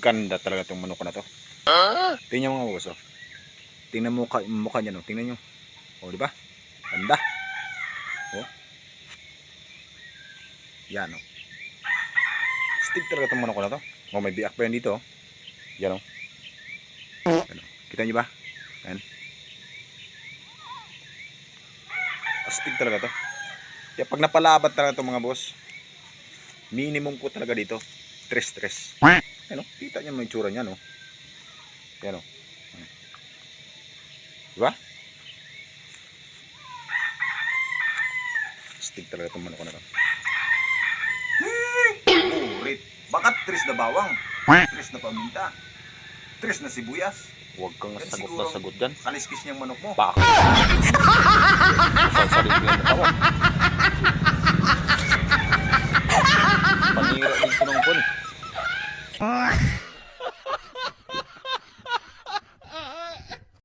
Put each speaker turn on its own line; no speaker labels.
Ganda talaga itong manok na to. Tingnan mo mga boss, oh. Tingnan mo mukha niya, no? Tingnan nyo. O, di ba? Ganda. Oh. Yan, oh. Stick talaga itong manok na to. Oh, may biak pa yan dito, oh. Yan, oh. Yan, oh. Kita nyo ba? Yan. Astig talaga to. Kaya pag napalaban talaga to mga boss, minimum ko talaga dito 3. Ano? Kita niyo may itsura niya, no? Yan, oh. Diba? Astig talaga itong manok na to. Burit. Bakat 3 na bawang, 3 na paminta, 3 na sibuyas. Huwag kang sagot na sagot dyan. Kaliskis niyang manok mo. Baka. Sasalit ko yung mukha mo. Panira din ko ng pun.